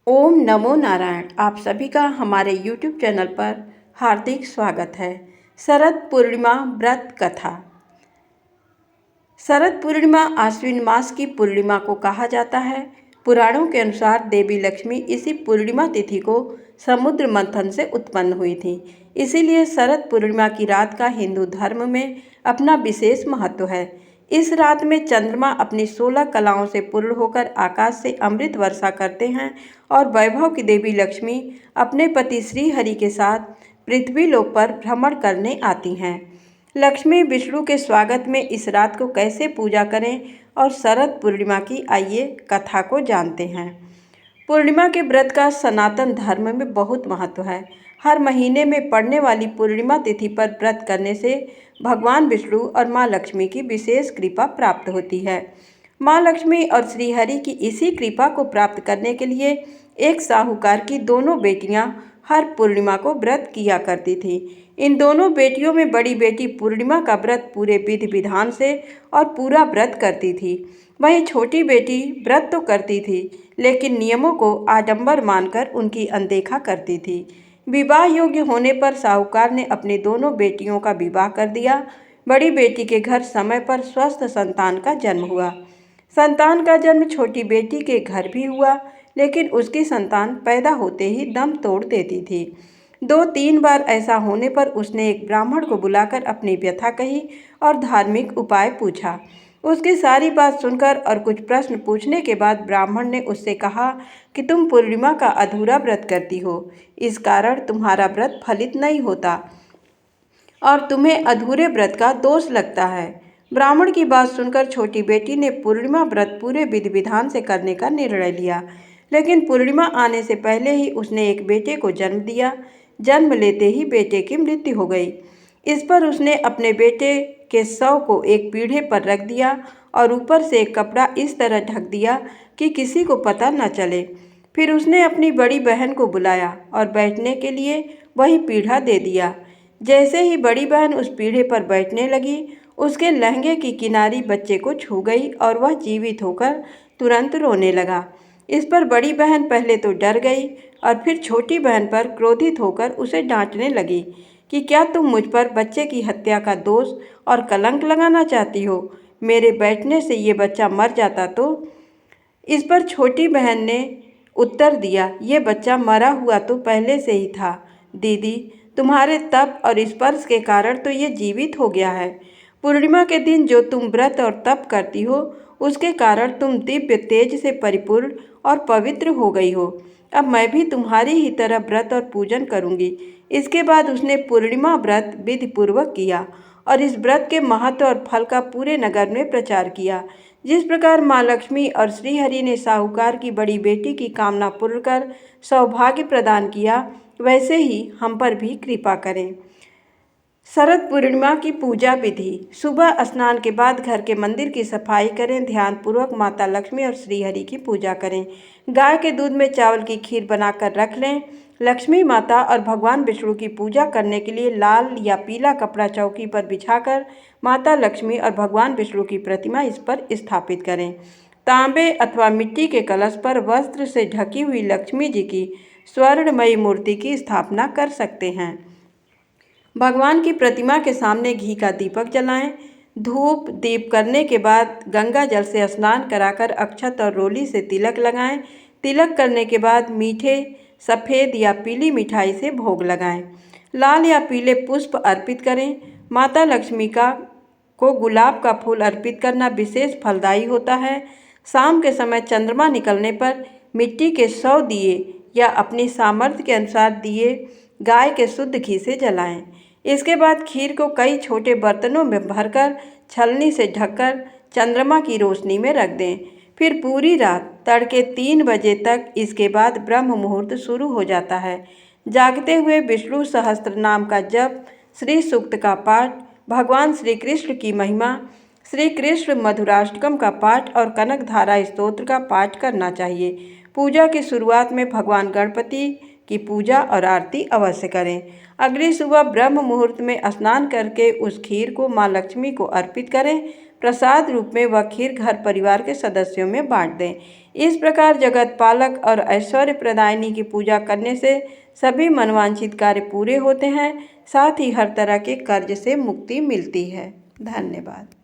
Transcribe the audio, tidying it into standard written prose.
ओम नमो नारायण। आप सभी का हमारे YouTube चैनल पर हार्दिक स्वागत है। शरद पूर्णिमा व्रत कथा। शरद पूर्णिमा आश्विन मास की पूर्णिमा को कहा जाता है। पुराणों के अनुसार देवी लक्ष्मी इसी पूर्णिमा तिथि को समुद्र मंथन से उत्पन्न हुई थी। इसीलिए शरद पूर्णिमा की रात का हिंदू धर्म में अपना विशेष महत्व है। इस रात में चंद्रमा अपनी 16 कलाओं से पूर्ण होकर आकाश से अमृत वर्षा करते हैं और वैभव की देवी लक्ष्मी अपने पति श्री हरि के साथ पृथ्वी लोक पर भ्रमण करने आती हैं। लक्ष्मी विष्णु के स्वागत में इस रात को कैसे पूजा करें और शरद पूर्णिमा की आइए कथा को जानते हैं। पूर्णिमा के व्रत का सनातन धर्म में बहुत महत्व है। हर महीने में पड़ने वाली पूर्णिमा तिथि पर व्रत करने से भगवान विष्णु और माँ लक्ष्मी की विशेष कृपा प्राप्त होती है। माँ लक्ष्मी और श्रीहरि की इसी कृपा को प्राप्त करने के लिए एक साहूकार की दोनों बेटियां हर पूर्णिमा को व्रत किया करती थीं। इन दोनों बेटियों में बड़ी बेटी पूर्णिमा का व्रत पूरे विधि विधान से और पूरा व्रत करती थी। वहीं छोटी बेटी व्रत तो करती थी, लेकिन नियमों को आडंबर मानकर उनकी अनदेखा करती थी। विवाह योग्य होने पर साहूकार ने अपनी दोनों बेटियों का विवाह कर दिया। बड़ी बेटी के घर समय पर स्वस्थ संतान का जन्म हुआ। संतान का जन्म छोटी बेटी के घर भी हुआ, लेकिन उसकी संतान पैदा होते ही दम तोड़ देती थी। 2-3 बार ऐसा होने पर उसने एक ब्राह्मण को बुलाकर अपनी व्यथा कही और धार्मिक उपाय पूछा। उसकी सारी बात सुनकर और कुछ प्रश्न पूछने के बाद ब्राह्मण ने उससे कहा कि तुम पूर्णिमा का अधूरा व्रत करती हो, इस कारण तुम्हारा व्रत फलित नहीं होता और तुम्हें अधूरे व्रत का दोष लगता है। ब्राह्मण की बात सुनकर छोटी बेटी ने पूर्णिमा व्रत पूरे विधि विधान से करने का निर्णय लिया, लेकिन पूर्णिमा आने से पहले ही उसने एक बेटे को जन्म दिया। जन्म लेते ही बेटे की मृत्यु हो गई। इस पर उसने अपने बेटे के शव को एक पीढ़े पर रख दिया और ऊपर से एक कपड़ा इस तरह ढक दिया कि किसी को पता न चले। फिर उसने अपनी बड़ी बहन को बुलाया और बैठने के लिए वही पीढ़ा दे दिया। जैसे ही बड़ी बहन उस पीढ़े पर बैठने लगी, उसके लहंगे की किनारी बच्चे को छू गई और वह जीवित होकर तुरंत रोने लगा। इस पर बड़ी बहन पहले तो डर गई और फिर छोटी बहन पर क्रोधित होकर उसे डांटने लगी कि क्या तुम मुझ पर बच्चे की हत्या का दोष और कलंक लगाना चाहती हो? मेरे बैठने से ये बच्चा मर जाता तो? इस पर छोटी बहन ने उत्तर दिया, ये बच्चा मरा हुआ तो पहले से ही था दीदी, तुम्हारे तप और स्पर्श के कारण तो ये जीवित हो गया है। पूर्णिमा के दिन जो तुम व्रत और तप करती हो, उसके कारण तुम दिव्य तेज से परिपूर्ण और पवित्र हो गई हो। अब मैं भी तुम्हारी ही तरह व्रत और पूजन करूंगी। इसके बाद उसने पूर्णिमा व्रत विधि पूर्वक किया और इस व्रत के महत्व और फल का पूरे नगर में प्रचार किया। जिस प्रकार माँ लक्ष्मी और श्रीहरि ने साहूकार की बड़ी बेटी की कामना पूर्ण कर सौभाग्य प्रदान किया, वैसे ही हम पर भी कृपा करें। शरद पूर्णिमा की पूजा विधि। सुबह स्नान के बाद घर के मंदिर की सफाई करें। ध्यानपूर्वक माता लक्ष्मी और श्रीहरि की पूजा करें। गाय के दूध में चावल की खीर बनाकर रख लें। लक्ष्मी माता और भगवान विष्णु की पूजा करने के लिए लाल या पीला कपड़ा चौकी पर बिछाकर माता लक्ष्मी और भगवान विष्णु की प्रतिमा इस पर स्थापित करें। तांबे अथवा मिट्टी के कलश पर वस्त्र से ढकी हुई लक्ष्मी जी की स्वर्णमयी मूर्ति की स्थापना कर सकते हैं। भगवान की प्रतिमा के सामने घी का दीपक जलाएं। धूप दीप करने के बाद गंगा जल से स्नान कराकर अक्षत और रोली से तिलक लगाएं। तिलक करने के बाद मीठे, सफ़ेद या पीली मिठाई से भोग लगाएं। लाल या पीले पुष्प अर्पित करें। माता लक्ष्मी को गुलाब का फूल अर्पित करना विशेष फलदायी होता है। शाम के समय चंद्रमा निकलने पर मिट्टी के 100 दिए या अपनी सामर्थ्य के अनुसार दिए गाय के शुद्ध घी से जलाएं। इसके बाद खीर को कई छोटे बर्तनों में भरकर छलनी से ढककर चंद्रमा की रोशनी में रख दें। फिर पूरी रात तड़के 3 बजे तक इसके बाद ब्रह्म मुहूर्त शुरू हो जाता है। जागते हुए विष्णु सहस्त्र नाम का जप, श्री सूक्त का पाठ, भगवान श्री कृष्ण की महिमा, श्री कृष्ण मधुराष्टकम का पाठ और कनकधारा स्तोत्र का पाठ करना चाहिए। पूजा की शुरुआत में भगवान गणपति की पूजा और आरती अवश्य करें। अगली सुबह ब्रह्म मुहूर्त में स्नान करके उस खीर को माँ लक्ष्मी को अर्पित करें। प्रसाद रूप में वह खीर घर परिवार के सदस्यों में बांट दें। इस प्रकार जगत पालक और ऐश्वर्य प्रदायिनी की पूजा करने से सभी मनवांछित कार्य पूरे होते हैं, साथ ही हर तरह के कर्ज से मुक्ति मिलती है। धन्यवाद।